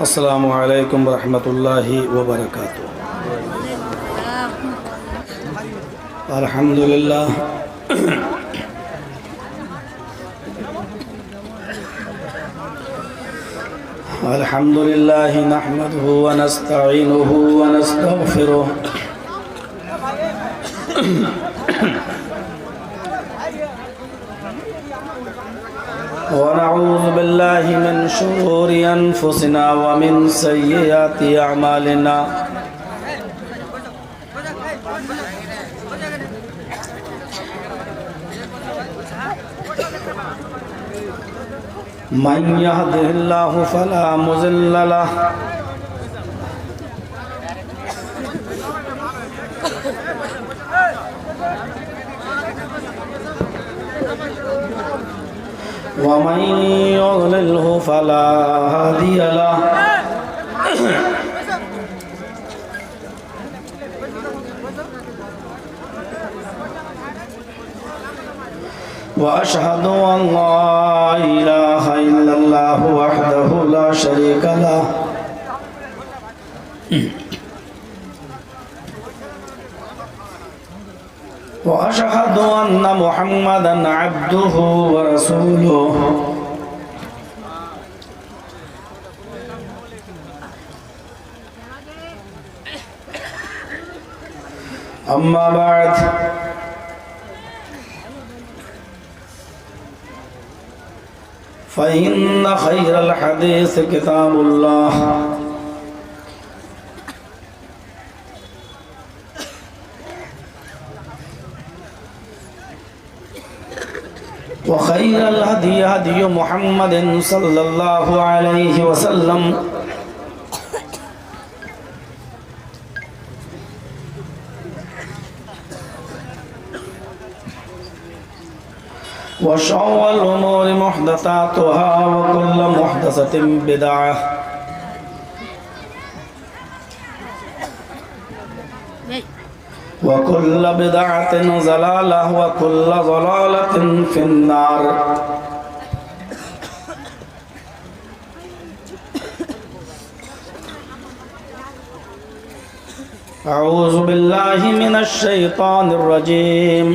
अस्सलामु अलैकुम रहमतुल्लाहि व बरकातुहू। अल्हम्दुलिल्लाह अल्हम्दुलिल्लाहि नहमदुहु व नस्तईनुहु व नस्तगफिरुह व नऊज़ु बिल्लाहि मिन शुरूरि अनफुसिना व मिन सय्यिआति अअमालिना। मन यहदिहिल्लाहु फला मुज़िल्ल लहु व मन युज़लिल्हु फला हादिय लहु। व अशहदु अन ला इलाहा इल्लल्लाहु वहदहु ला शरीका लहु व अशहदु अन्ना मुहम्मदन अब्दुहु व रसूलुहु। अम्मा बाद फ़इन्न खैरल हदीस किताबुल्लाह व खैरल हदी हदी मुहम्मदिन सल्लल्लाहु अलैहि वसल्लम व शर्रुल उमूरि मुहदसातुहा व कुल्लु मुहदसतिन बिदअह व कुल्लु बिदअतिन ज़लालह व कुल्लु ज़लालतिन फिन्नार। अऊज़ु बिल्लाहि मिनश शैतानिर रजीम।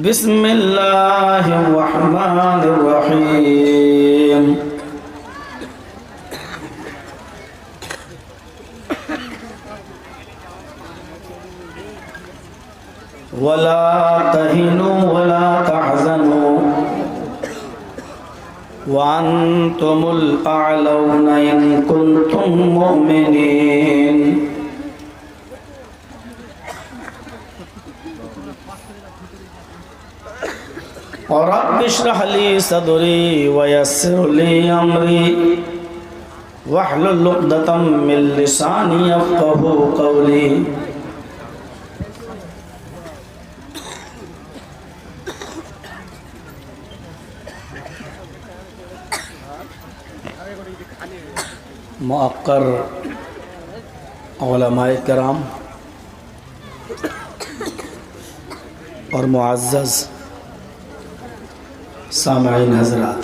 बिस्मिल्लाहिर रहमानिर रहीम। वला तहिनु वला तहज़नु व अंतुमुल अअलौना इन कुंतुम मुमिनीन। रब्बि इश्रह ली सदरी व यस्सिर ली अमरी वहलुल उक़दतम मिन लिसानी यफ़क़हू क़ौली। मुअक्कर उलमाए किराम और मुअज़्ज़ज़ सामईन हज़रात,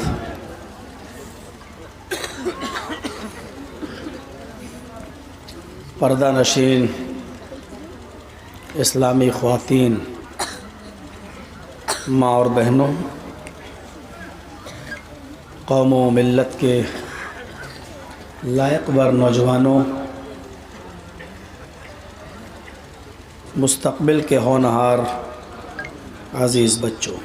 पर्दा नशीन इस्लामी ख़वातीन, माँ और बहनों, कौम व मिल्लत के लायक वर नौजवानों, मुस्तक़बिल के होनहार अज़ीज़ बच्चों,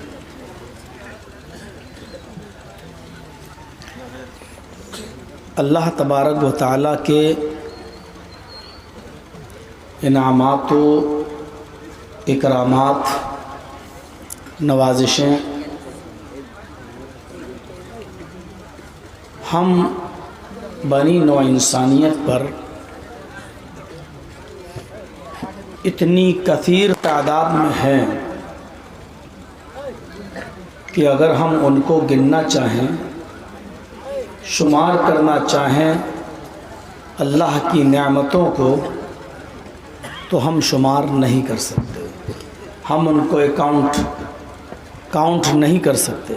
अल्लाह तबारक व तआला के इनामात व इकरामात, नवाजिशें हम बनी नौ इंसानियत पर इतनी कसीर तादाद में हैं कि अगर हम उनको गिनना चाहें, शुमार करना चाहें अल्लाह की नेमतों को, तो हम शुमार नहीं कर सकते, हम उनको काउंट नहीं कर सकते।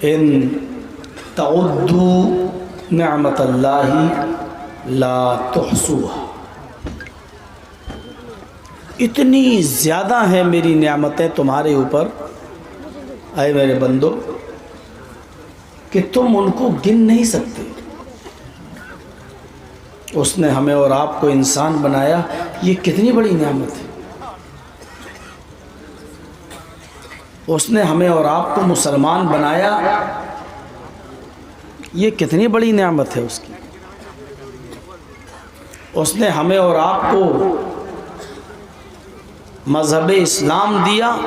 इन तउद्दू निअमतल्लाहि ला तुहसूहा। इतनी ज़्यादा है मेरी नेमतें तुम्हारे ऊपर आए मेरे बंदो कि तुम उनको गिन नहीं सकते। उसने हमें और आपको इंसान बनाया, ये कितनी बड़ी नेमत है। उसने हमें और आपको मुसलमान बनाया, ये कितनी बड़ी नेमत है उसकी। उसने हमें और आपको मज़हब इस्लाम दिया,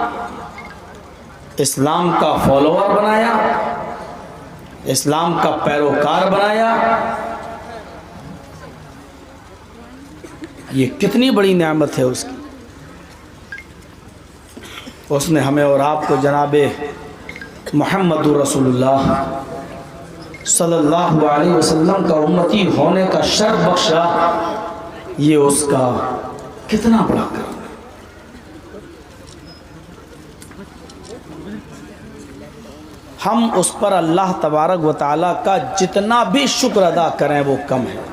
इस्लाम का फॉलोअर बनाया, इस्लाम का पैरोकार बनाया। ये कितनी बड़ी नेमत है उसकी। उसने हमें और आपको जनाबे मुहम्मदुर रसूलुल्लाह सल्लल्लाहु अलैहि वसल्लम का उम्मती होने का शर्फ बख्शा। ये उसका कितना बड़ा कर्म है। हम उस पर अल्लाह तबारक व तआला का जितना भी शुक्र अदा करें वो कम है।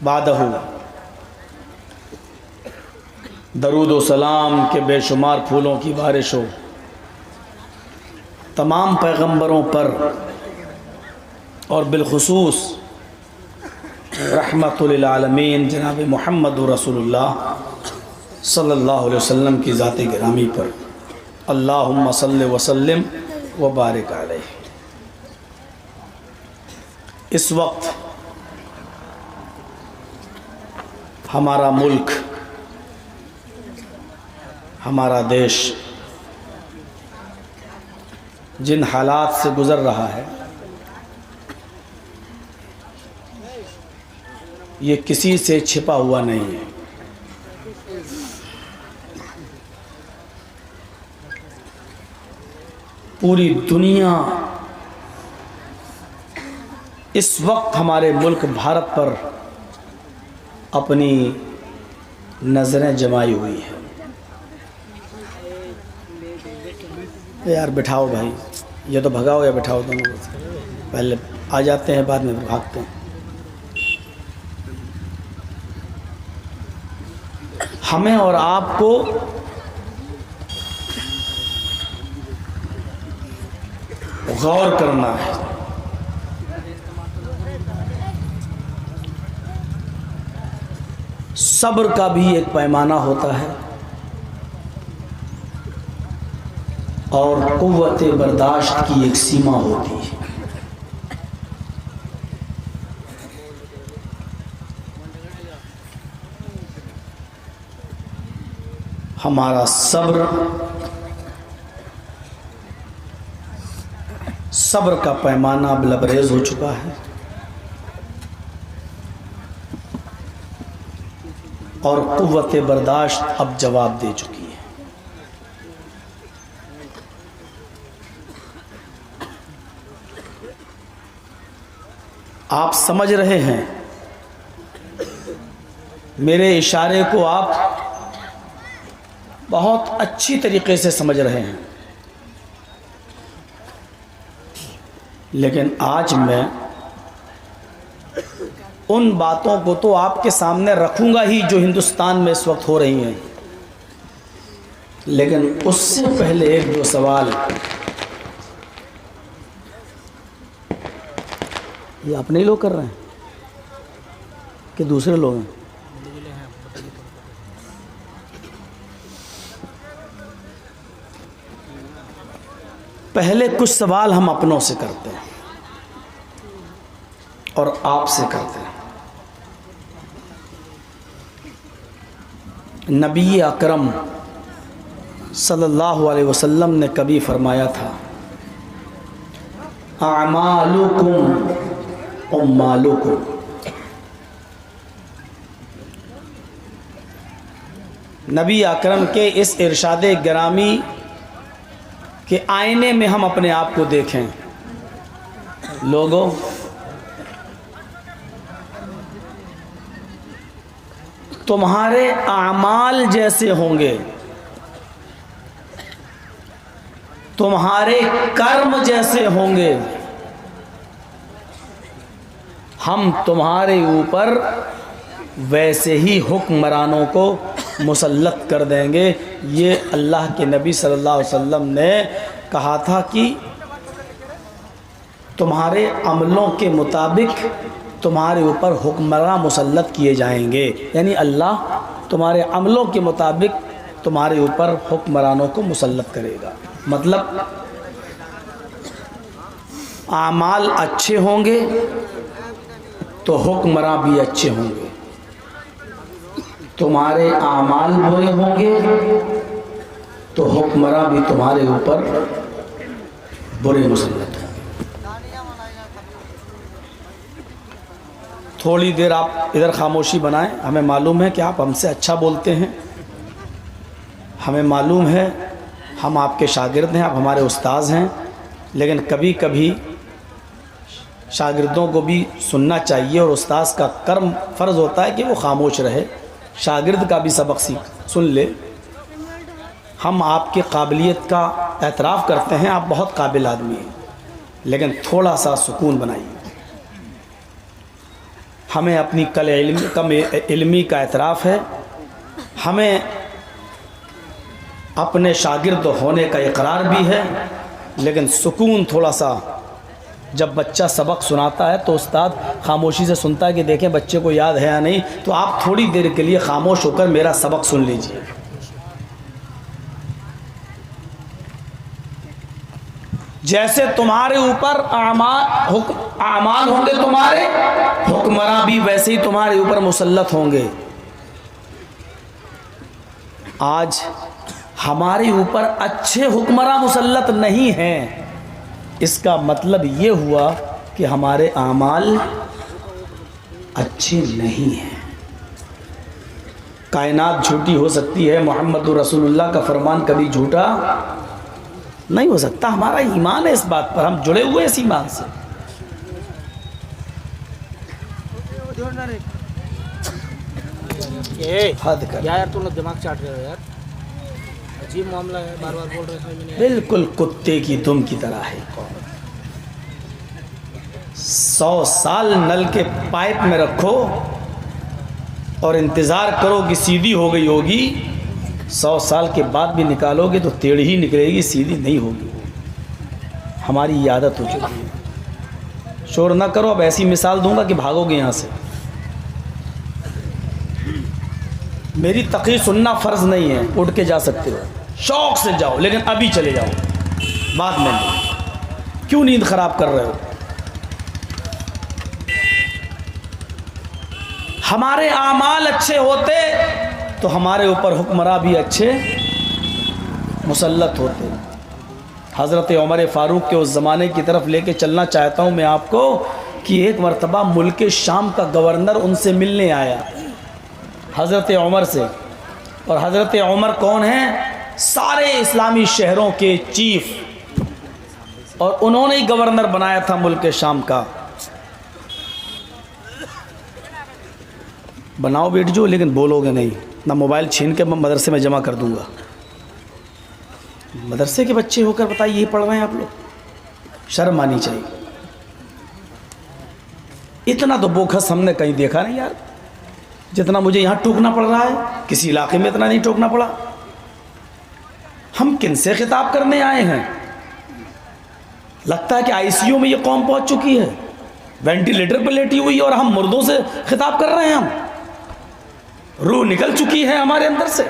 बादहू दरूद व सलाम के बेशुमार फूलों की बारिश हो तमाम पैगंबरों पर और बिलखुसूस रहमतुल लिल आलमीन जनाब मुहम्मदुर रसूलुल्लाह सल्लल्लाहु अलैहि वसल्लम की ज़ात गिरामी पर। अल्लाहुम्मा सल्लि व सल्लिम व बारिक अलैहि। इस वक्त हमारा मुल्क, हमारा देश जिन हालात से गुज़र रहा है, ये किसी से छिपा हुआ नहीं है। पूरी दुनिया इस वक्त हमारे मुल्क भारत पर अपनी नज़रें जमाई हुई है। यार बिठाओ भाई, ये तो भगाओ या बिठाओ, दोनों को। पहले आ जाते हैं, बाद में भागते हैं। हमें और आपको गौर करना है। सब्र का भी एक पैमाना होता है और कुव्वत बर्दाश्त की एक सीमा होती है। हमारा सब्र का पैमाना अब लबरेज हो चुका है और कुव्वत बर्दाश्त अब जवाब दे चुकी है। आप समझ रहे हैं, मेरे इशारे को आप बहुत अच्छी तरीके से समझ रहे हैं। लेकिन आज मैं उन बातों को तो आपके सामने रखूंगा ही जो हिंदुस्तान में इस वक्त हो रही हैं, लेकिन उससे पहले एक दो सवाल। ये अपने ही लोग कर रहे हैं कि दूसरे लोग हैं? पहले कुछ सवाल हम अपनों से करते हैं और आपसे करते हैं। नबी अकरम सल्लल्लाहु अलैहि वसल्लम ने कभी फरमाया था, अमालुकुम उम्मालुकुम। नबी अकरम के इस इरशाद गिरामी के आईने में हम अपने आप को देखें। लोगों, तुम्हारे आमाल जैसे होंगे, तुम्हारे कर्म जैसे होंगे। हम तुम्हारे ऊपर वैसे ही हुक्मरानों को मुसल्लत कर देंगे। ये अल्लाह के नबी सल्लल्लाहु अलैहि वसल्लम ने कहा था कि तुम्हारे अमलों के मुताबिक तुम्हारे ऊपर हुक्मरान मुसल्लत किए जाएंगे। यानी अल्लाह तुम्हारे अमलों के मुताबिक तुम्हारे ऊपर हुक्मरानों को मुसल्लत करेगा। मतलब आमाल अच्छे होंगे तो हुक्मरान भी अच्छे होंगे, तुम्हारे आमाल बुरे होंगे तो हुक्मरान भी तुम्हारे ऊपर बुरे मुसल्लत होंगे। थोड़ी देर आप इधर खामोशी बनाएं। हमें मालूम है कि आप हमसे अच्छा बोलते हैं, हमें मालूम है हम आपके शागिर्द हैं, आप हमारे उस्ताद हैं, लेकिन कभी कभी शागिर्दों को भी सुनना चाहिए और उस्ताद का कर्म फ़र्ज़ होता है कि वो खामोश रहे, शागिर्द का भी सबक सुन ले। हम आपकी काबिलियत का एतराफ़ करते हैं, आप बहुत काबिल आदमी हैं, लेकिन थोड़ा सा सुकून बनाइए। हमें अपनी कम इल्मी का एतराफ़ है, हमें अपने शागिर्द होने का इकरार भी है, लेकिन सुकून थोड़ा सा। जब बच्चा सबक सुनाता है तो उस्ताद खामोशी से सुनता है कि देखें बच्चे को याद है या नहीं, तो आप थोड़ी देर के लिए खामोश होकर मेरा सबक सुन लीजिए। जैसे तुम्हारे ऊपर आमाल होंगे, तुम्हारे हुक्मरान भी वैसे ही तुम्हारे ऊपर मुसल्लत होंगे। आज हमारे ऊपर अच्छे हुक्मरान मुसल्लत नहीं हैं, इसका मतलब ये हुआ कि हमारे आमाल अच्छे नहीं हैं। कायनात झूठी हो सकती है, मोहम्मद रसूलुल्लाह का फरमान कभी झूठा नहीं हो सकता। हमारा ईमान है इस बात पर, हम जुड़े हुए इस ईमान से। हद कर यार तुम लोग दिमाग चाट रहे हो यार, अजीब मामला है, बार बार बोल रहे हैं। बिल्कुल कुत्ते की दुम की तरह है। 100 साल नल के पाइप में रखो और इंतज़ार करो कि सीधी हो गई होगी, 100 साल के बाद भी निकालोगे तो टेढ़ी ही निकलेगी, सीधी नहीं होगी। हमारी ये आदत हो चुकी है। शोर ना करो, अब ऐसी मिसाल दूंगा कि भागोगे यहाँ से। मेरी तकरीर सुनना फ़र्ज़ नहीं है, उठ के जा सकते हो, शौक़ से जाओ, लेकिन अभी चले जाओ, बाद में नहीं। क्यों नींद ख़राब कर रहे हो? हमारे आमाल अच्छे होते तो हमारे ऊपर हुक्मरान भी अच्छे मुसल्लत होते। हज़रत उमर फ़ारूक के उस ज़माने की तरफ लेके चलना चाहता हूँ मैं आपको कि एक मरतबा मुल्क शाम का गवर्नर उनसे मिलने आया हज़रत उमर से। और हज़रत उमर कौन हैं? सारे इस्लामी शहरों के चीफ, और उन्होंने ही गवर्नर बनाया था मुल्क शाम का। बनाओ बेट जो, लेकिन बोलोगे नहीं ना, मोबाइल छीन के मदरसे में जमा कर दूंगा। मदरसे के बच्चे होकर बताइए ये पढ़ रहे हैं आप लोग, शर्म आनी चाहिए। इतना तो बोखस हमने कहीं देखा नहीं यार, जितना मुझे यहाँ टोकना पड़ रहा है। किसी इलाके में इतना नहीं टोकना पड़ा। हम किनसे खिताब करने आए हैं? लगता है कि आईसीयू में ये कौम पहुंच चुकी है, वेंटिलेटर पर लेटी हुई है और हम मुर्दों से खिताब कर रहे हैं। हम रूह निकल चुकी है हमारे अंदर से,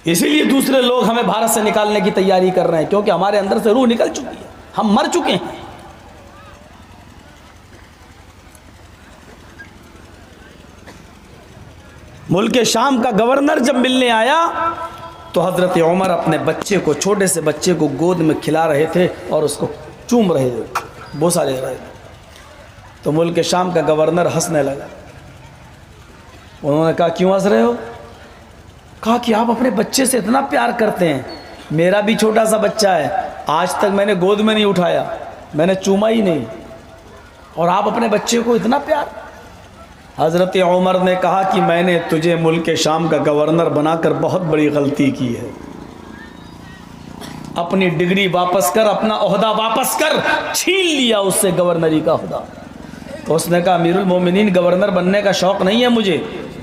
इसीलिए दूसरे लोग हमें भारत से निकालने की तैयारी कर रहे हैं, क्योंकि हमारे अंदर से रूह निकल चुकी है, हम मर चुके हैं। मुल्क शाम का गवर्नर जब मिलने आया तो हज़रत उमर अपने बच्चे को, छोटे से बच्चे को गोद में खिला रहे थे और उसको चूम रहे थे, बोसा ले रहे थे। तो मुल्क शाम का गवर्नर हंसने लगा। उन्होंने कहा क्यों हंस रहे हो? कहा कि आप अपने बच्चे से इतना प्यार करते हैं, मेरा भी छोटा सा बच्चा है, आज तक मैंने गोद में नहीं उठाया, मैंने चूमा ही नहीं, और आप अपने बच्चे को इतना प्यार। हज़रत उमर ने कहा कि मैंने तुझे मुल्क शाम का गवर्नर बनाकर बहुत बड़ी गलती की है, अपनी डिग्री वापस कर, अपना ओहदा वापस कर। छीन लिया उससे गवर्नरी का ओहदा। तो उसने कहा अमीरुल मोमिनीन, गवर्नर बनने का शौक़ नहीं है मुझे,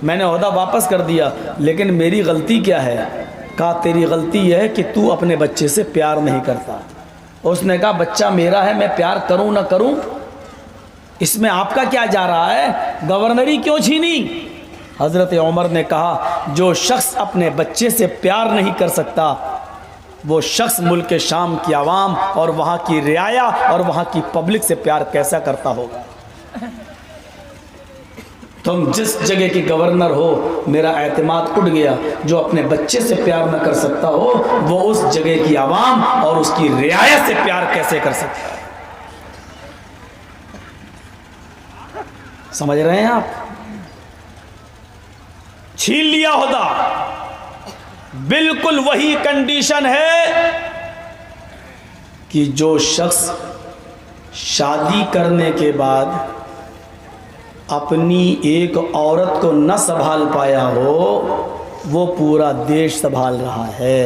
मैंने ओहदा वापस कर दिया, लेकिन मेरी गलती क्या है? कहा तेरी गलती यह है कि तू अपने बच्चे से प्यार नहीं करता। उसने कहा बच्चा मेरा है, मैं प्यार करूं ना करूं इसमें आपका क्या जा रहा है, गवर्नरी क्यों छीनी? हज़रत उमर ने कहा जो शख्स अपने बच्चे से प्यार नहीं कर सकता वो शख्स मुल्क शाम की आवाम और वहाँ की रियाया और वहाँ की पब्लिक से प्यार कैसा करता होगा। तुम जिस जगह के गवर्नर हो, मेरा एतमाद उठ गया, जो अपने बच्चे से प्यार न कर सकता हो वो उस जगह की आवाम और उसकी रियाया से प्यार कैसे कर सकता है। समझ रहे हैं आप? छीन लिया होता। बिल्कुल वही कंडीशन है कि जो शख्स शादी करने के बाद अपनी एक औरत को न संभाल पाया हो वो पूरा देश संभाल रहा है।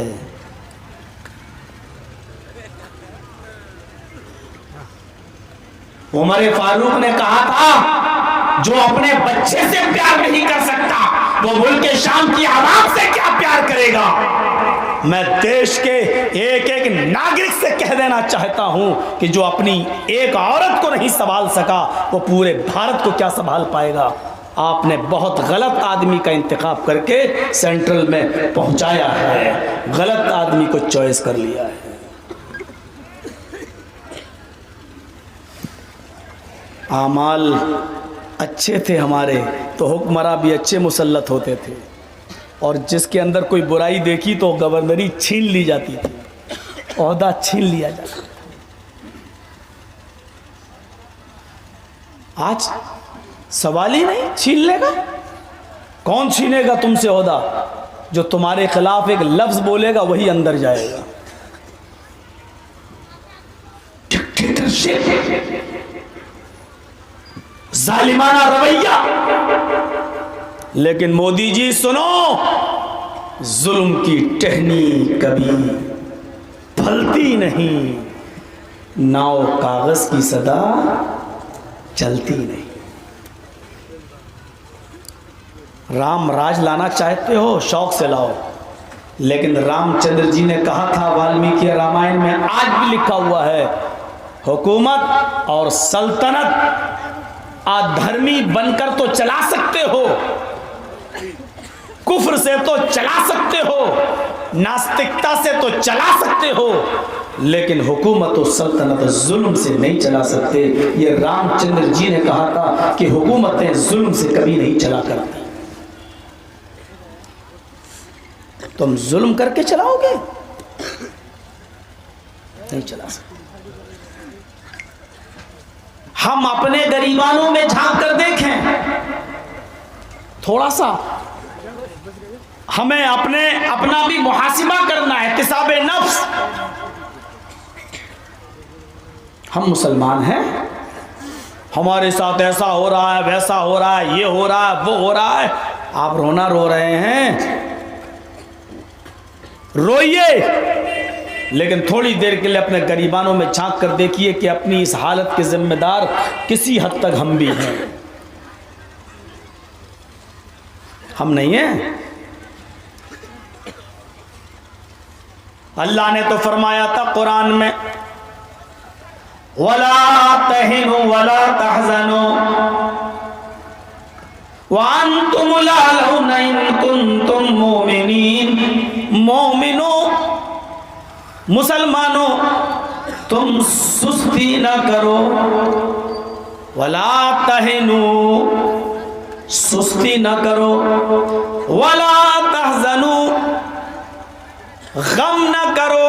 उमर फारूक ने कहा था जो अपने बच्चे से प्यार नहीं कर सकता वो मुल्क शाम की आवाम से क्या प्यार करेगा। मैं देश के एक एक नागरिक से कह देना चाहता हूं कि जो अपनी एक औरत को नहीं संभाल सका वो पूरे भारत को क्या संभाल पाएगा। आपने बहुत गलत आदमी का इंतखाब करके सेंट्रल में पहुंचाया है, गलत आदमी को चॉइस कर लिया है। आमाल अच्छे थे हमारे तो हुक्मरान भी अच्छे मुसल्लत होते थे, और जिसके अंदर कोई बुराई देखी तो गवर्नरी छीन ली जाती थी, ओहदा छीन लिया जाता था। आज सवाल ही नहीं छीनने का। कौन छीनेगा तुमसे ओहदा? जो तुम्हारे खिलाफ एक लफ्ज बोलेगा वही अंदर जाएगा। जालिमाना रवैया। लेकिन मोदी जी सुनो, जुल्म की टहनी कभी फलती नहीं, नाव कागज की सदा चलती नहीं। राम राज लाना चाहते हो शौक से लाओ, लेकिन रामचंद्र जी ने कहा था वाल्मीकि रामायण में, आज भी लिखा हुआ है, हुकूमत और सल्तनत अधर्मी बनकर तो चला सकते हो, कुफ्र से तो चला सकते हो, नास्तिकता से तो चला सकते हो, लेकिन हुकूमत और सल्तनत जुल्म से नहीं चला सकते। ये रामचंद्र जी ने कहा था कि हुकूमतें जुल्म से कभी नहीं चला करती। तुम जुल्म करके चलाओगे? नहीं चला सकते। हम अपने गरीबानों में झांक कर देखें, थोड़ा सा हमें अपना भी मुहासिबा करना है, इत्तिसाबे नफ्स। हम मुसलमान हैं, हमारे साथ ऐसा हो रहा है, वैसा हो रहा है, ये हो रहा है, वो हो रहा है। आप रोना रो रहे हैं, रोइए, लेकिन थोड़ी देर के लिए अपने गरीबानों में झांक कर देखिए कि अपनी इस हालत के जिम्मेदार किसी हद तक हम भी हैं। हम नहीं हैं? अल्लाह ने तो फरमाया था कुरान में, वला तहिनु वला तहजनु व अंतुमुल आलौना इन कुंतुम मुमिनीन। मोमिनो, मुसलमानों, तुम सुस्ती न करो, वला तहिनु, सुस्ती न करो, वला तहजनु, गम न करो,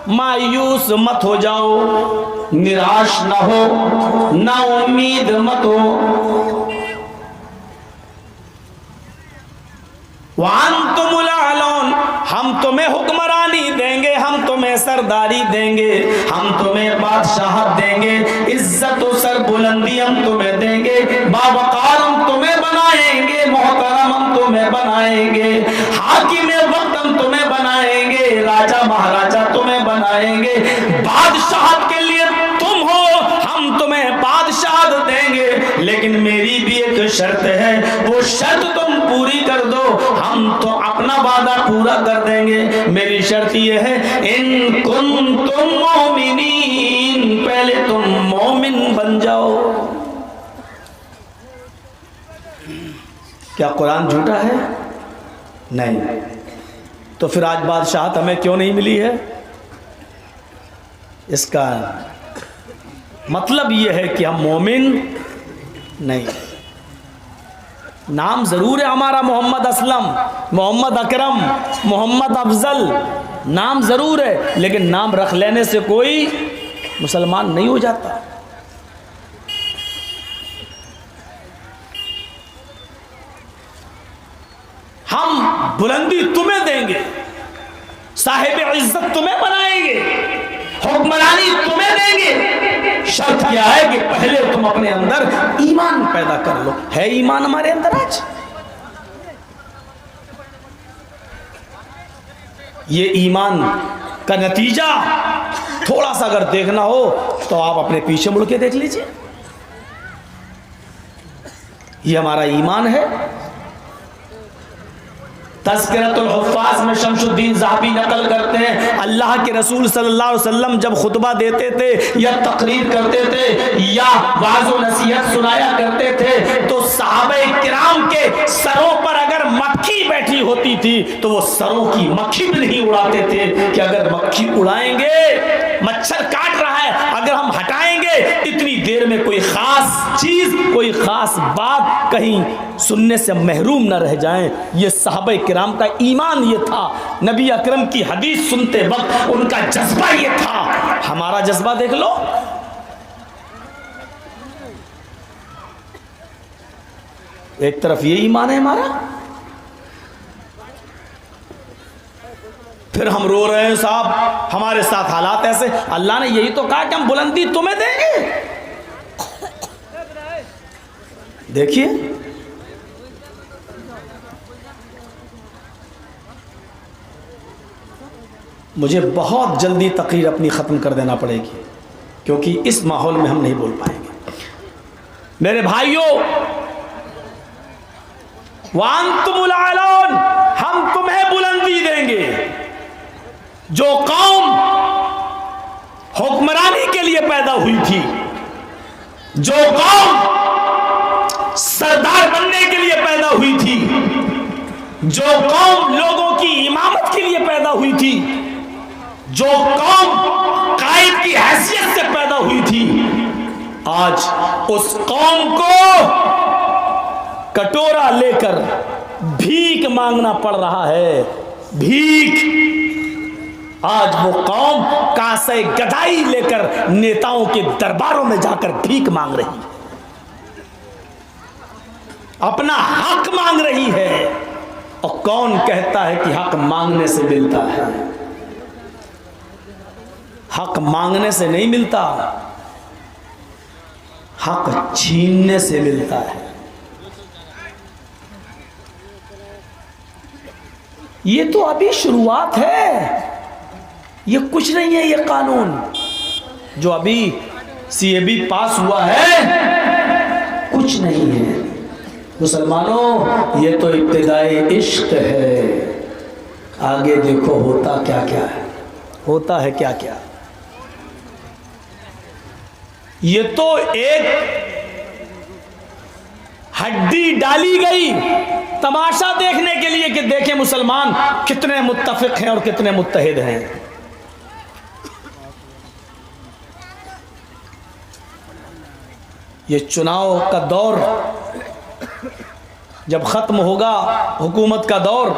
मायूस मत हो जाओ, निराश न हो, ना उम्मीद मत हो। वअंतुमुल आलौन, हम तुम्हें हुक्मरानी देंगे, हम तुम्हें सरदारी देंगे, हम तुम्हें बादशाहत देंगे, इज्जत और सरबुलंदी हम तुम्हें देंगे, बावकार हम तुम्हें तुम्हें बनाएंगे, हाकिम वक्त हम तुम्हें बनाएंगे, राजा महाराजा तुम्हें बनाएंगे, बादशाह के लिए तुम हो, हम तुम्हें बादशाह देंगे, लेकिन मेरी भी एक शर्त है, वो शर्त तुम पूरी कर दो, हम तो अपना वादा पूरा कर देंगे। मेरी शर्त ये है, इन कुंतुम मोमिनीन, पहले तुम मोमिन बन जाओ। क्या कुरान झूठा है? नहीं। तो फिर आज बादशाहत हमें क्यों नहीं मिली है? इसका मतलब यह है कि हम मोमिन नहीं। नाम जरूर है हमारा मोहम्मद असलम, मोहम्मद अकरम, मोहम्मद अफजल, नाम जरूर है, लेकिन नाम रख लेने से कोई मुसलमान नहीं हो जाता। हम बुलंदी तुम्हें देंगे, साहिब इज्जत तुम्हें बनाएंगे, हुक्मरानी तुम्हें देंगे। शर्त यह है कि पहले तुम अपने अंदर ईमान पैदा कर लो। है ईमान हमारे अंदर आज? ये ईमान का नतीजा थोड़ा सा अगर देखना हो तो आप अपने पीछे मुड़ के देख लीजिए। ये हमारा ईमान है। तज़किरतुल हुफ़्फ़ाज़ में शमशुद्दीन ज़हाबी नकल करते हैं, अल्लाह के रसूल सल्लल्लाहु अलैहि वसल्लम जब खुतबा देते थे या तकरीर करते थे या वाज़ व नसीहत सुनाया करते थे, तो सहाबे किराम के सरों पर अगर मक्खी बैठी होती थी तो वो सरों की मक्खी भी नहीं उड़ाते थे कि अगर मक्खी उड़ाएंगे, मच्छर काट रहा है, अगर हम हटाएंगे इतनी देर में कोई खास चीज, कोई खास बात कहीं सुनने से महरूम न रह जाएं। ये सहाबे किराम का ईमान ये था। नबी अकरम की हदीस सुनते वक्त उनका जज्बा ये था। हमारा जज्बा देख लो। एक तरफ ये ईमान है हमारा, फिर हम रो रहे हैं साहब हमारे साथ हालात ऐसे। अल्लाह ने यही तो कहा कि हम बुलंदी तुम्हें देंगे। देखिए मुझे बहुत जल्दी तकरीर अपनी ख़त्म कर देना पड़ेगी क्योंकि इस माहौल में हम नहीं बोल पाएंगे। मेरे भाइयों, वांतुमुल आलौन, हम तुम्हें बुलंदी देंगे। जो कौम हुक्मरानी के लिए पैदा हुई थी, जो कौम सरदार बनने के लिए पैदा हुई थी, जो कौम लोगों की इमामत के लिए पैदा हुई थी, जो कौम कायद की हैसियत से पैदा हुई थी, आज उस कौम को कटोरा लेकर भीख मांगना पड़ रहा है। भीख। आज वो कौम कासे गदाई लेकर नेताओं के दरबारों में जाकर भीख मांग रही है, अपना हक मांग रही है। और कौन कहता है कि हक मांगने से मिलता है? हक मांगने से नहीं मिलता, हक छीनने से मिलता है। ये तो अभी शुरुआत है, ये कुछ नहीं है। ये कानून जो अभी CAB पास हुआ है कुछ नहीं है। मुसलमानों, ये तो इब्तिदाई इश्क है। आगे देखो होता क्या क्या है, होता है क्या क्या। ये तो एक हड्डी डाली गई तमाशा देखने के लिए कि देखें मुसलमान कितने मुत्तफिक हैं और कितने मुत्तहिद हैं। ये चुनाव का दौर जब ख़त्म होगा, हुकूमत का दौर,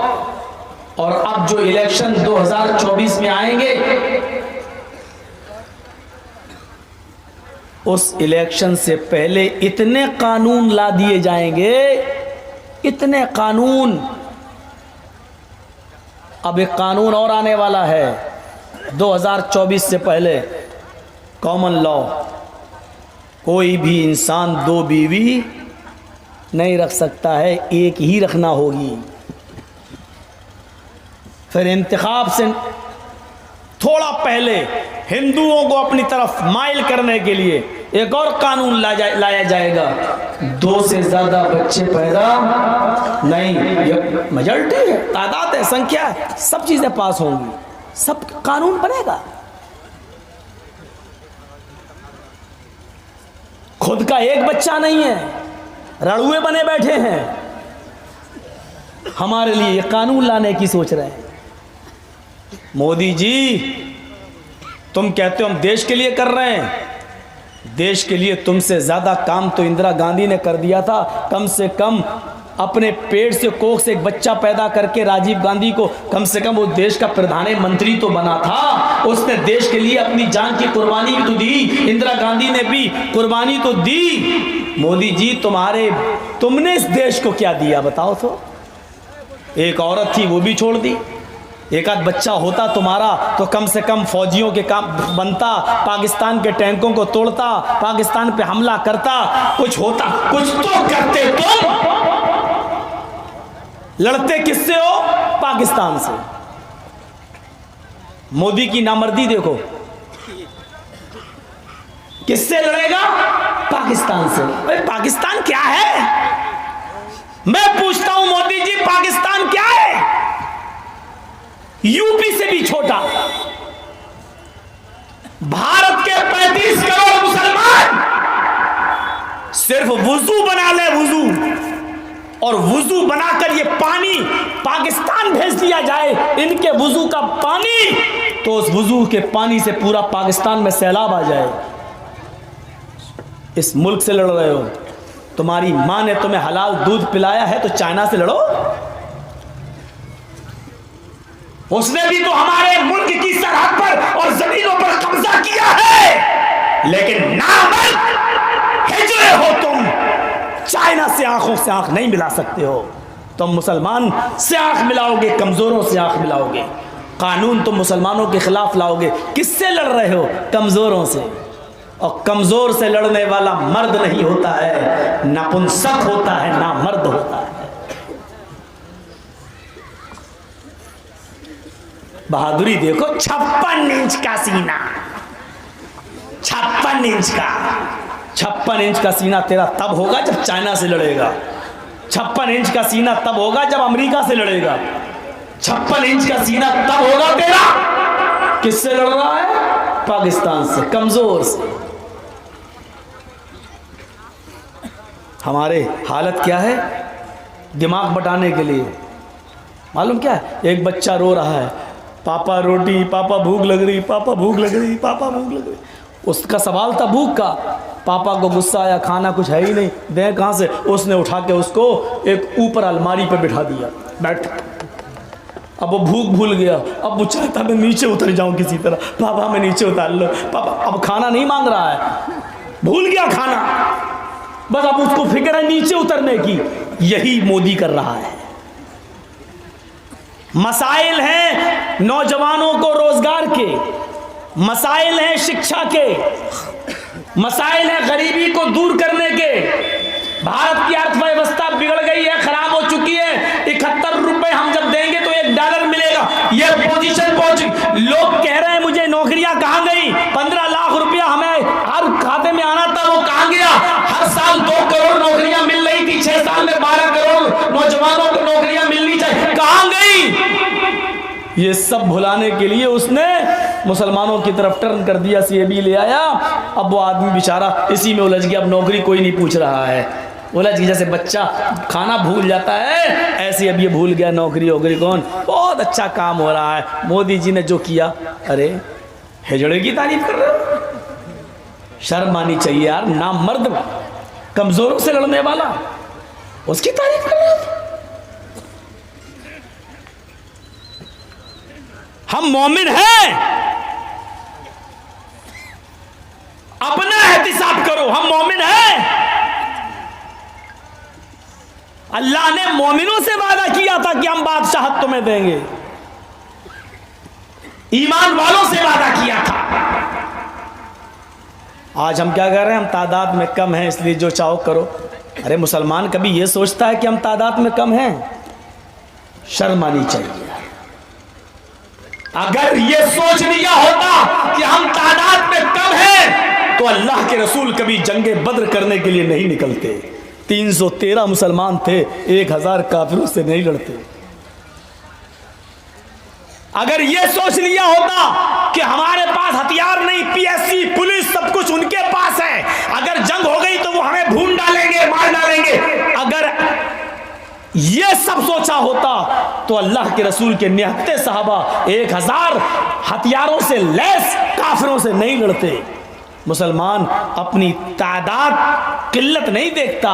और अब जो इलेक्शन 2024 में आएंगे, उस इलेक्शन से पहले इतने कानून ला दिए जाएंगे, इतने कानून। अब एक कानून और आने वाला है 2024 से पहले, कॉमन लॉ। कोई भी इंसान 2 बीवी नहीं रख सकता है, एक ही रखना होगी। फिर इंतखाब से थोड़ा पहले हिंदुओं को अपनी तरफ माइल करने के लिए एक और कानून लाया जाएगा, 2 से ज़्यादा बच्चे पैदा नहीं। ये मेजॉरिटी है, तादाद है, संख्या है, सब चीज़ें पास होंगी, सब कानून बनेगा। खुद का एक बच्चा नहीं है, रड़ुए बने बैठे हैं, हमारे लिए ये कानून लाने की सोच रहे हैं। मोदी जी, तुम कहते हो हम देश के लिए कर रहे हैं, देश के लिए तुमसे ज़्यादा काम तो इंदिरा गांधी ने कर दिया था। कम से कम अपने पेट से, कोख से एक बच्चा पैदा करके राजीव गांधी को कम से कम वो देश का प्रधानमंत्री तो बना था। उसने देश के लिए अपनी जान की कुर्बानी भी तो दी, इंदिरा गांधी ने भी कुर्बानी तो दी। मोदी जी, तुमने इस देश को क्या दिया बताओ तो? एक औरत थी, वो भी छोड़ दी। एक आध बच्चा होता तुम्हारा तो कम से कम फौजियों के काम बनता, पाकिस्तान के टैंकों को तोड़ता, पाकिस्तान पे हमला करता, कुछ होता, कुछ तो करते तुम। लड़ते किससे हो? पाकिस्तान से। मोदी की नामर्दी देखो, किससे लड़ेगा? पाकिस्तान से। भाई पाकिस्तान क्या है? मैं पूछता हूं मोदी जी, पाकिस्तान क्या है? यूपी से भी छोटा। भारत के 35 करोड़ मुसलमान सिर्फ वुजू बना ले, वुजू, और वुजू बनाकर ये पानी पाकिस्तान भेज दिया जाए, इनके वुजू का पानी, तो उस वुजू के पानी से पूरा पाकिस्तान में सैलाब आ जाए। इस मुल्क से लड़ रहे हो। तुम्हारी मां ने तुम्हें हलाल दूध पिलाया है तो चाइना से लड़ो। उसने भी तो हमारे मुल्क की सरहद पर और जमीनों पर कब्जा किया है, लेकिन नामर्द हिजड़े हो तुम। चाइना से आंखों से आंख नहीं मिला सकते हो। तुम मुसलमान से आंख मिलाओगे, कमजोरों से आंख मिलाओगे। कानून तुम मुसलमानों के खिलाफ लाओगे। किससे लड़ रहे हो? कमजोरों से। और कमजोर से लड़ने वाला मर्द नहीं होता है, नपुंसक होता है, ना मर्द होता है। बहादुरी देखो, 56 इंच का सीना, 56 इंच का। 56 इंच का सीना तेरा तब होगा जब चाइना से लड़ेगा। 56 इंच का सीना तब होगा जब अमेरिका से लड़ेगा। 56 इंच का सीना तब होगा तेरा। किससे लड़ रहा है? पाकिस्तान से, कमजोर से। हमारे हालत क्या है दिमाग बटाने के लिए? मालूम क्या है? एक बच्चा रो रहा है, पापा रोटी, पापा भूख लग रही, पापा भूख लग रही, पापा भूख लग रही। उसका सवाल था भूख का। पापा को गुस्सा आया, खाना कुछ है ही नहीं, दें कहाँ से? उसने उठा के उसको एक ऊपर अलमारी पर बिठा दिया, बैठ। अब वो भूख भूल गया। अब वो चाहता मैं नीचे उतर जाऊं किसी तरह, पापा मैं नीचे उतार लो पापा। अब खाना नहीं मांग रहा है, भूल गया खाना, बस अब उसको फिक्र है नीचे उतरने की। यही मोदी कर रहा है। मसाइल हैं नौजवानों को रोजगार के, मसाइल हैं शिक्षा के, मसाइल हैं गरीबी को दूर करने के। भारत की अर्थव्यवस्था बिगड़ गई है, खराब हो चुकी है। 71 रुपए हम जब देंगे तो $1 मिलेगा, ये पोजीशन पहुंच। लोग कह रहे हैं मुझे नौकरियां कहां गई? 15 लाख रुपया हमें हर खाते में आना था, वो कहां गया? हर साल 2 करोड़ नौकरियां मिल रही थी, 6 साल में 12 करोड़ नौजवानों को नौकरियां मिलनी चाहिए, कहां गई? ये सब भुलाने के लिए उसने मुसलमानों की तरफ टर्न कर दिया, CAB ले आया। अब वो आदमी बेचारा इसी में उलझ गया। अब नौकरी कोई नहीं पूछ रहा है, उलझ गया। जैसे बच्चा खाना भूल जाता है, ऐसे अब ये भूल गया नौकरी वोकरी कौन। बहुत अच्छा काम हो रहा है मोदी जी ने जो किया। अरे हिजड़े की तारीफ कर रहे हो? शर्म आनी चाहिए यार। नाम मर्द कमजोरों से लड़ने वाला, उसकी तारीफ कर रहे हो? हम मोमिन हैं, अपना एहतिसाब करो। हम मोमिन हैं। अल्लाह ने मोमिनों से वादा किया था कि हम बादशाहत तुम्हें देंगे, ईमान वालों से वादा किया था। आज हम क्या कर रहे हैं? हम तादाद में कम हैं, इसलिए जो चाहो करो। अरे मुसलमान कभी ये सोचता है कि हम तादाद में कम हैं? शर्म आनी चाहिए। अगर ये सोच लिया होता कि हम तादाद में कम हैं तो अल्लाह के रसूल कभी जंगे बद्र करने के लिए नहीं निकलते। 313 मुसलमान थे, 1000 काफिरों से नहीं लड़ते। अगर ये सोच लिया होता कि हमारे पास हथियार नहीं, पीएससी पुलिस सब कुछ उनके पास है, अगर जंग हो गई तो वो हमें भून डालेंगे, मार डालेंगे, अगर ये सब सोचा होता तो अल्लाह के रसूल के निहत्ते सहाबा 1000 हथियारों से लैस काफिरों से नहीं लड़ते। मुसलमान अपनी तादाद किल्लत नहीं देखता,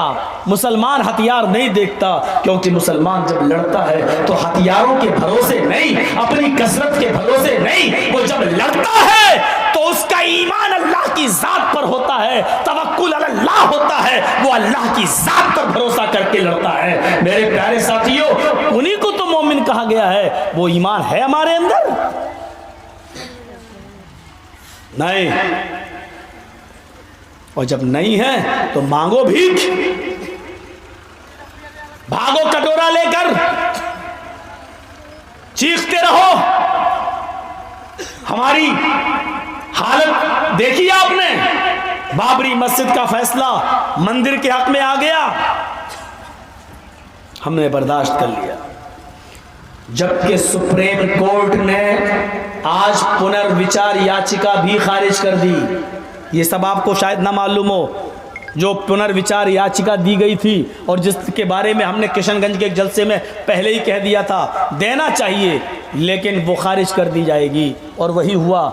मुसलमान हथियार नहीं देखता, क्योंकि मुसलमान जब लड़ता है तो हथियारों के भरोसे नहीं, अपनी कसरत के भरोसे नहीं, वो जब लड़ता है तो उसका ईमान अल्लाह की जात पर होता है, तवक्कुल अल्लाह होता है, वो अल्लाह की जात पर भरोसा करके लड़ता है। मेरे प्यारे साथियों, उन्हीं को तो मोमिन कहा गया है। वो ईमान है हमारे अंदर? नहीं। और जब नहीं है तो मांगो भीख, भागो कटोरा लेकर, चीखते रहो। हमारी हालत देखी आपने, बाबरी मस्जिद का फैसला मंदिर के हक में आ गया, हमने बर्दाश्त कर लिया, जबकि सुप्रीम कोर्ट ने आज पुनर्विचार याचिका भी खारिज कर दी। ये सब आपको शायद ना मालूम हो, जो पुनर्विचार याचिका दी गई थी और जिसके बारे में हमने किशनगंज के एक जलसे में पहले ही कह दिया था देना चाहिए, लेकिन वो खारिज कर दी जाएगी। और वही हुआ,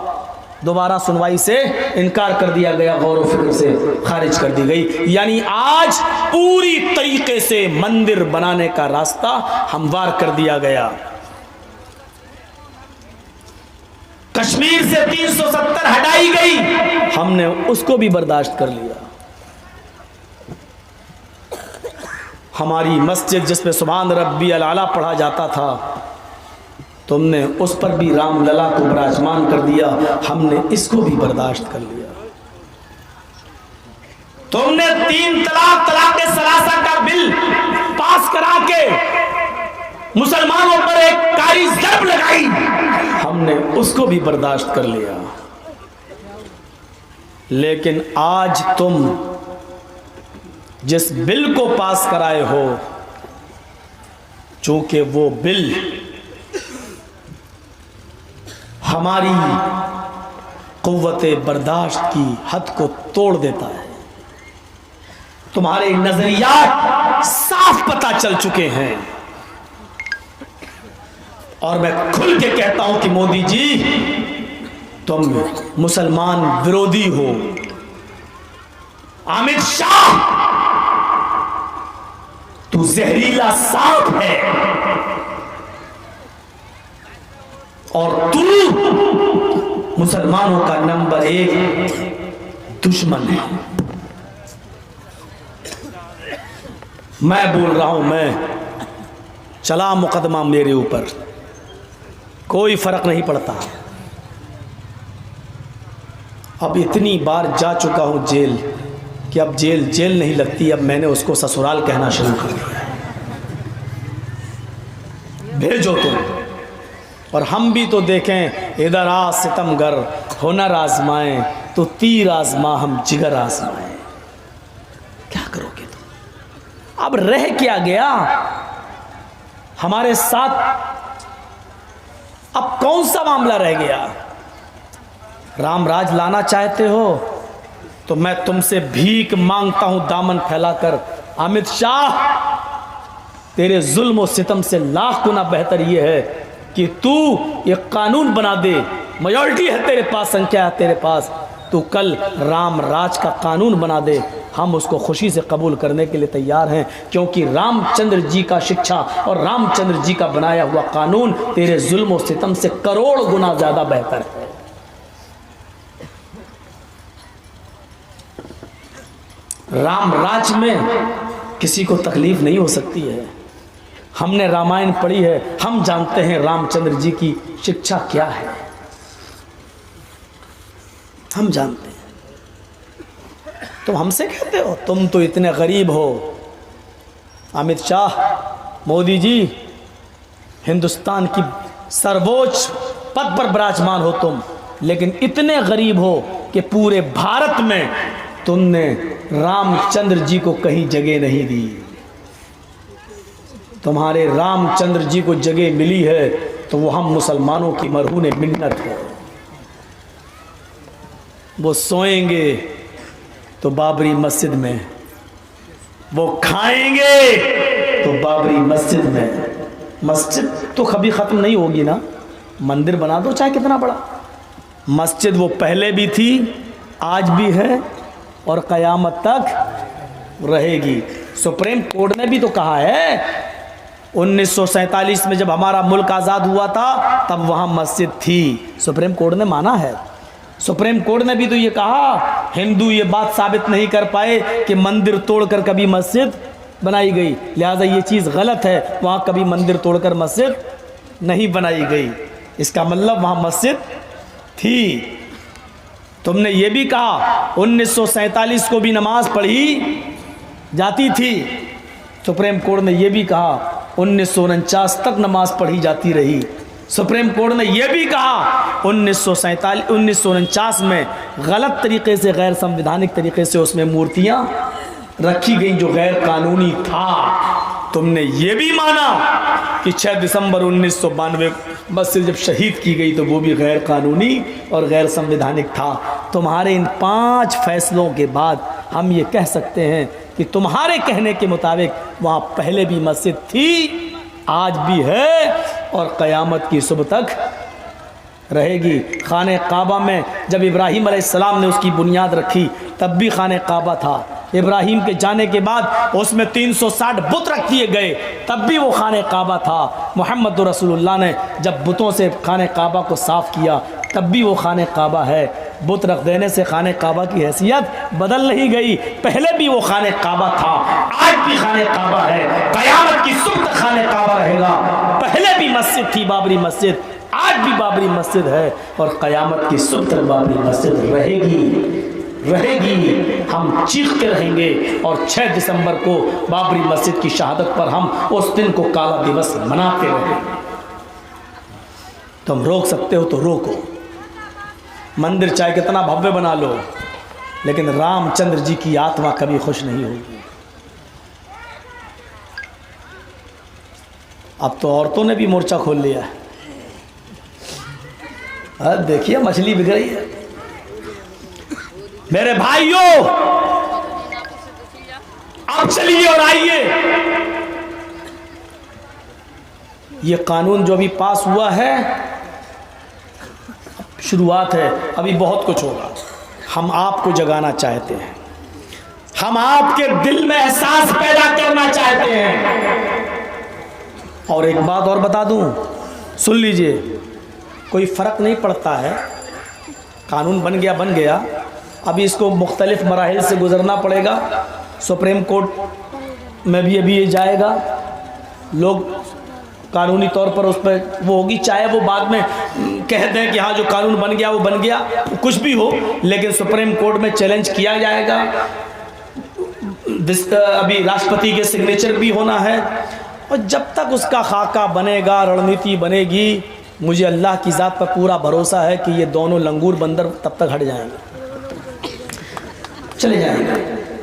दोबारा सुनवाई से इनकार कर दिया गया, गौर व फिक्र से खारिज कर दी गई। यानी आज पूरी तरीके से मंदिर बनाने का रास्ता हमवार कर दिया गया। कश्मीर से 370 हटाई गई, हमने उसको भी बर्दाश्त कर लिया। हमारी मस्जिद जिसमें सुभान रब्बी अल आला पढ़ा जाता था, तुमने उस पर भी राम लला को विराजमान कर दिया, हमने इसको भी बर्दाश्त कर लिया। तुमने 3 तलाक, तलाक सलासा का बिल पास करा के मुसलमानों पर एक कारी ज़रब लगाई, हमने उसको भी बर्दाश्त कर लिया। लेकिन आज तुम जिस बिल को पास कराए हो, चूंकि वो बिल हमारी कुव्वते बर्दाश्त की हद को तोड़ देता है, तुम्हारे नजरियात साफ पता चल चुके हैं। और मैं खुल के कहता हूं कि मोदी जी, तुम मुसलमान विरोधी हो। अमित शाह, तू जहरीला सांप है और तू मुसलमानों का नंबर 1 दुश्मन है। मैं बोल रहा हूं, मैं चला मुकदमा मेरे ऊपर, कोई फर्क नहीं पड़ता। अब इतनी बार जा चुका हूं जेल कि अब जेल जेल नहीं लगती, अब मैंने उसको ससुराल कहना शुरू कर दिया। भेजो तुम, और हम भी तो देखें, इधर आ सितमगर, हुनर आजमाएं तो तीर आजमा, हम जिगर आजमाएं। क्या करोगे तुम? अब रह क्या गया हमारे साथ? अब कौन सा मामला रह गया? राम राज लाना चाहते हो तो मैं तुमसे भीख मांगता हूं दामन फैलाकर। अमित शाह, तेरे जुल्म और सितम से लाख गुना बेहतर यह है कि तू एक कानून बना दे, मेजॉरिटी है तेरे पास, संख्या है तेरे पास, तू कल राम राज का कानून बना दे, हम उसको खुशी से कबूल करने के लिए तैयार हैं, क्योंकि रामचंद्र जी का शिक्षा और रामचंद्र जी का बनाया हुआ कानून तेरे जुल्म और सितम से करोड़ गुना ज्यादा बेहतर है। राम राज में किसी को तकलीफ नहीं हो सकती है। हमने रामायण पढ़ी है, हम जानते हैं रामचंद्र जी की शिक्षा क्या है, हम जानते हैं। तुम हमसे कहते हो तुम तो इतने गरीब हो, अमित शाह, मोदी जी, हिंदुस्तान की सर्वोच्च पद पर विराजमान हो तुम, लेकिन इतने गरीब हो कि पूरे भारत में तुमने रामचंद्र जी को कहीं जगह नहीं दी। तुम्हारे रामचंद्र जी को जगह मिली है तो वो हम मुसलमानों की मरहून मिन्नत है। वो सोएंगे तो बाबरी मस्जिद में, वो खाएंगे तो बाबरी मस्जिद में। मस्जिद तो कभी ख़त्म नहीं होगी ना, मंदिर बना दो चाहे कितना बड़ा। मस्जिद वो पहले भी थी, आज भी है और क़यामत तक रहेगी। सुप्रीम कोर्ट ने भी तो कहा है 1947 में जब हमारा मुल्क आज़ाद हुआ था तब वहाँ मस्जिद थी, सुप्रीम कोर्ट ने माना है। सुप्रीम कोर्ट ने भी तो ये कहा, हिंदू ये बात साबित नहीं कर पाए कि मंदिर तोड़कर कभी मस्जिद बनाई गई, लिहाजा ये चीज़ गलत है, वहाँ कभी मंदिर तोड़कर मस्जिद नहीं बनाई गई। इसका मतलब वहाँ मस्जिद थी। तुमने ये भी कहा 1947 को भी नमाज पढ़ी जाती थी, सुप्रीम कोर्ट ने यह भी कहा 1949 तक नमाज पढ़ी जाती रही। सुप्रीम कोर्ट ने यह भी कहा 1949 में गलत तरीके से, गैर संवैधानिक तरीके से उसमें मूर्तियां रखी गई जो गैर कानूनी था। तुमने ये भी माना कि 6 दिसंबर 1992 मस्जिद जब शहीद की गई तो वो भी गैर कानूनी और गैर संवैधानिक था। तुम्हारे इन 5 फैसलों के बाद हम ये कह सकते हैं कि तुम्हारे कहने के मुताबिक वहाँ पहले भी मस्जिद थी, आज भी है और क़यामत की सुबह तक रहेगी। खाने काबा में जब इब्राहीम अलैहिस्सलाम ने उसकी बुनियाद रखी तब भी खाने काबा था। इब्राहीम के जाने के बाद उसमें 360 बुत रख दिए गए, तब भी वो खाने काबा था। मोहम्मद रसूलुल्लाह ने जब बुतों से खाने काबा को साफ़ किया तब भी वो खाने काबा है। बुत रख देने से खाने काबा की हैसियत बदल नहीं गई, पहले भी वो खाने काबा था, आज भी खाने काबा है, क़यामत की सुबह तक खाने काबा रहेगा। पहले भी मस्जिद थी बाबरी मस्जिद, आज भी बाबरी मस्जिद है और क़यामत की सुबह तक बाबरी मस्जिद रहेगी। हम चीखते रहेंगे और 6 दिसंबर को बाबरी मस्जिद की शहादत पर हम उस दिन को काला दिवस मनाते रहेंगे। तुम रोक सकते हो तो रोको, मंदिर चाहे कितना भव्य बना लो, लेकिन रामचंद्र जी की आत्मा कभी खुश नहीं होगी। अब तो औरतों ने भी मोर्चा खोल लिया है। अब देखिए मछली बिक रही है। मेरे भाइयों, अब चलिए और आइए, ये कानून जो अभी पास हुआ है शुरुआत है, अभी बहुत कुछ होगा। हम आपको जगाना चाहते हैं, हम आपके दिल में एहसास पैदा करना चाहते हैं। और एक बात और बता दूं, सुन लीजिए, कोई फ़र्क नहीं पड़ता है, कानून बन गया, अभी इसको मुख्तलिफ मराहिल से गुज़रना पड़ेगा। सुप्रीम कोर्ट में भी अभी ये जाएगा, लोग कानूनी तौर पर उस पर वो होगी, चाहे वो बाद में कहते हैं कि हाँ जो कानून बन गया वो बन गया, कुछ भी हो, लेकिन सुप्रीम कोर्ट में चैलेंज किया जाएगा। अभी राष्ट्रपति के सिग्नेचर भी होना है, और जब तक उसका खाका बनेगा, रणनीति बनेगी, मुझे अल्लाह की ज़ात पर पूरा भरोसा है कि ये दोनों लंगूर बंदर तब तक हट जाएंगे, चले जाएंगे।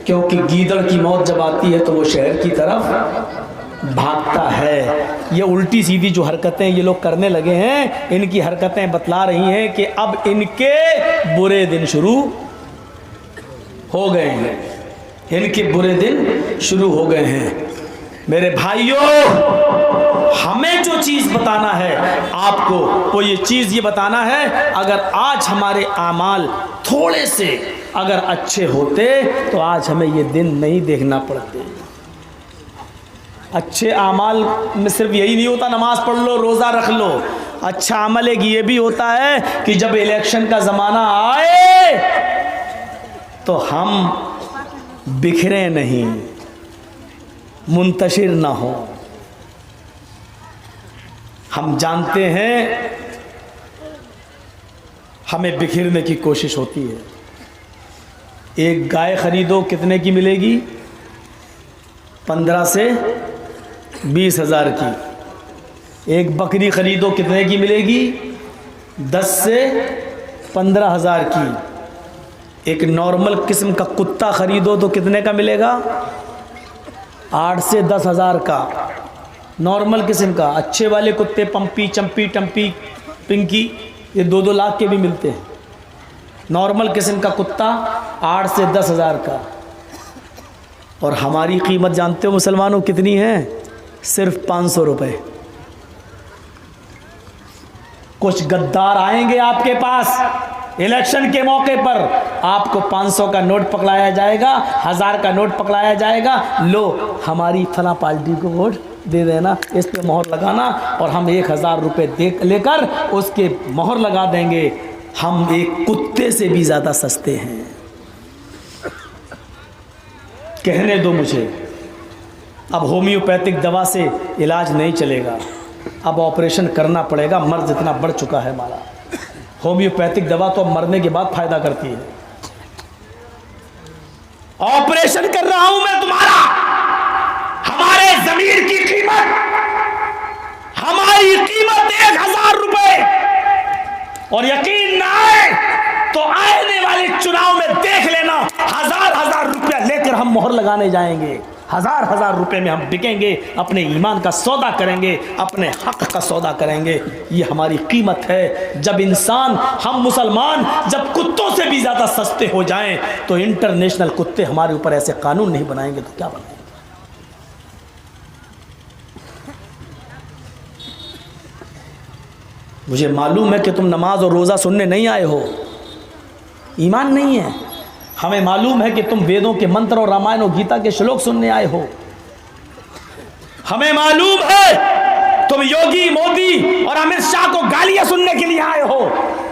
क्योंकि गीदड़ की मौत जब आती है तो वो शहर की तरफ भागता है। ये उल्टी सीधी जो हरकतें ये लोग करने लगे हैं, इनकी हरकतें बतला रही हैं कि अब इनके बुरे दिन शुरू हो गए हैं, इनके बुरे दिन शुरू हो गए हैं। मेरे भाइयों, हमें जो चीज़ बताना है आपको, वो ये चीज़ ये बताना है, अगर आज हमारे आमाल थोड़े से अगर अच्छे होते तो आज हमें ये दिन नहीं देखना पड़ते। अच्छे आमाल में सिर्फ यही नहीं होता नमाज पढ़ लो, रोज़ा रख लो। अच्छा अमल एक ये भी होता है कि जब इलेक्शन का ज़माना आए तो हम बिखरे नहीं, मुंतशिर ना हो। हम जानते हैं हमें बिखरने की कोशिश होती है। एक गाय खरीदो, कितने की मिलेगी? 15 से 20,000 की। एक बकरी ख़रीदो कितने की मिलेगी? 10 से 15,000 की। एक नॉर्मल किस्म का कुत्ता ख़रीदो तो कितने का मिलेगा? 8 से 10,000 का। नॉर्मल किस्म का। अच्छे वाले कुत्ते पंपी, चंपी, टम्पी, पिंकी, ये 2-2 लाख के भी मिलते हैं। नॉर्मल किस्म का कुत्ता 8 से 10,000 का। और हमारी कीमत जानते हो मुसलमानों कितनी है? सिर्फ 500 रुपये। कुछ गद्दार आएंगे आपके पास इलेक्शन के मौके पर, आपको 500 का नोट पकड़ाया जाएगा, 1000 का नोट पकड़ाया जाएगा, लो हमारी फला पार्टी को वोट दे देना, इस पे मोहर लगाना, और हम 1000 रुपये लेकर उसके मोहर लगा देंगे। हम एक कुत्ते से भी ज़्यादा सस्ते हैं। कहने दो मुझे, अब होम्योपैथिक दवा से इलाज नहीं चलेगा, अब ऑपरेशन करना पड़ेगा। मर्ज इतना बढ़ चुका है हमारा। होम्योपैथिक दवा तो मरने के बाद फायदा करती है। ऑपरेशन कर रहा हूं मैं तुम्हारा। हमारे जमीर की कीमत, हमारी कीमत 1000 रुपए। और यकीन ना आए तो आने वाले चुनाव में देख लेना, 1000 रुपया लेकर हम मोहर लगाने जाएंगे। 1000 रुपए में हम बिकेंगे, अपने ईमान का सौदा करेंगे, अपने हक का सौदा करेंगे। ये हमारी कीमत है। जब इंसान, हम मुसलमान जब कुत्तों से भी ज़्यादा सस्ते हो जाएं, तो इंटरनेशनल कुत्ते हमारे ऊपर ऐसे कानून नहीं बनाएंगे तो क्या बनाएंगे? मुझे मालूम है कि तुम नमाज और रोज़ा सुनने नहीं आए हो, ईमान नहीं है। हमें मालूम है कि तुम वेदों के मंत्र और रामायण और गीता के श्लोक सुनने आए हो। हमें मालूम है तुम योगी, मोदी और अमित शाह को गालियां सुनने के लिए आए हो,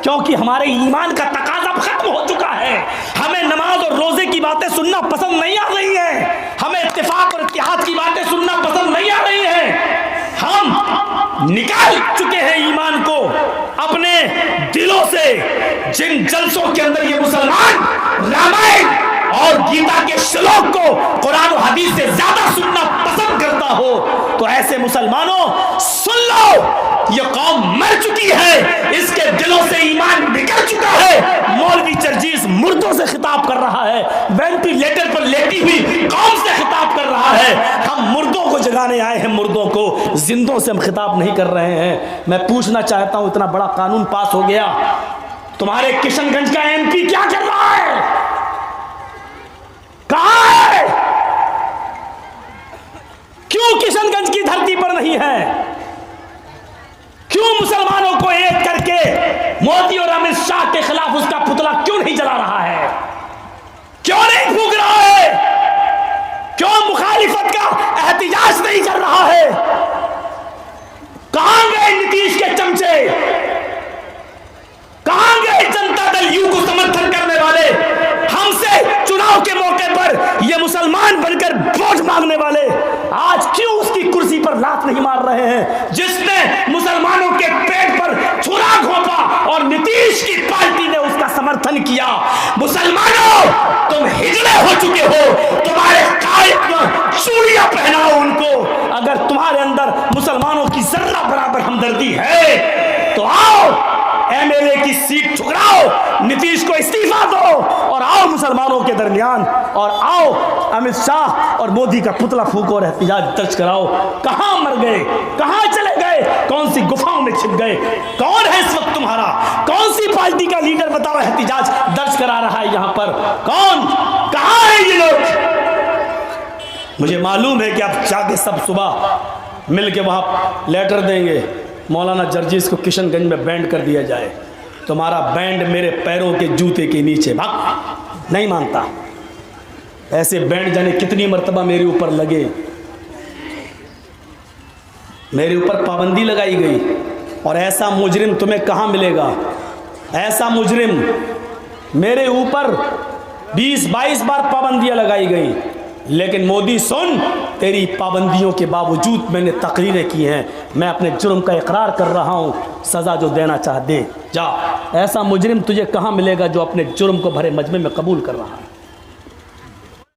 क्योंकि हमारे ईमान का तकाजा खत्म हो चुका है। हमें नमाज और रोजे की बातें सुनना पसंद नहीं आ रही है। हमें इत्तेफाक और इत्तेहाद की बातें सुनना पसंद नहीं आ रही है। हम निकाल चुके हैं ईमान को अपने दिलों से। जिन जलसों के अंदर ये मुसलमान रामायण और गीता के श्लोक को कुरान और हदीस से ज्यादा सुनना पसंद करता हो, तो ऐसे मुसलमानों सुन लो, ये कौम मर चुकी है, इसके दिलों से ईमान निकल चुका है। मौलवी चर्जीस मुर्दों से खिताब कर रहा है, वेंटिलेटर पर लेटी हुई कौम से खिताब कर रहा है। हम मुर्दों को जगाने आए हैं, मुर्दों को, जिंदों से हम खिताब नहीं कर रहे हैं। मैं पूछना चाहता हूं, इतना बड़ा कानून पास हो गया, तुम्हारे किशनगंज का एमपी क्या कर रहा है? कहां है? क्यों किशनगंज की धरती पर नहीं है? क्यों मुसलमानों को एक करके मोदी और अमित शाह के खिलाफ उसका पुतला क्यों नहीं जला रहा है? क्यों नहीं फूंक रहा है? क्यों मुखालिफत का एहतिजाज नहीं कर रहा है? कहां गए नीतीश के चमचे? कहां गए जनता दल यू को समर्थन करने वाले? हमसे चुनाव के मौके पर ये मुसलमान बनकर वोट मांगने वाले आज क्यों उसकी कुर्सी पर लात नहीं मार रहे हैं, जिसने मुसलमानों के पेट पर छुरा घोंपा और नीतीश की पार्टी ने उसका समर्थन किया? मुसलमानों, तुम हिजड़े हो चुके हो, तुम्हारे कायद में चूड़ियां पहनाओ उनको। अगर तुम्हारे अंदर मुसलमानों की जर्रा बराबर हमदर्दी है तो आओ, एमएलए की सीट ठुकराओ, नीतीश को इस्तीफा दो और आओ मुसलमानों के दरमियान, और आओ अमित शाह और मोदी का पुतला फूको और एहतिजाज दर्ज कराओ। कहां मर गए? कहां चले गए? कौन सी गुफाओं में छिप गए? कौन है इस वक्त तुम्हारा? कौन सी पार्टी का लीडर बताओ एहतिजाज दर्ज करा रहा है यहां पर? कौन? कहां है ये लोग? मुझे मालूम है कि आप जाके सब सुबह मिल के वहां लेटर देंगे, मौलाना जर्जीस को किशनगंज में बैंड कर दिया जाए। तुम्हारा बैंड मेरे पैरों के जूते के नीचे। भाग, नहीं मानता। ऐसे बैंड जाने कितनी मर्तबा मेरे ऊपर लगे, मेरे ऊपर पाबंदी लगाई गई, और ऐसा मुजरिम तुम्हें कहां मिलेगा? ऐसा मुजरिम, मेरे ऊपर 20-22 बार पाबंदियां लगाई गई, लेकिन मोदी सुन, तेरी पाबंदियों के बावजूद मैंने तकरीरें की हैं, मैं अपने जुर्म का इकरार कर रहा हूं, सजा जो देना चाह दे। जा, ऐसा मुजरिम तुझे कहां मिलेगा जो अपने जुर्म को भरे मजमे में कबूल कर रहा है?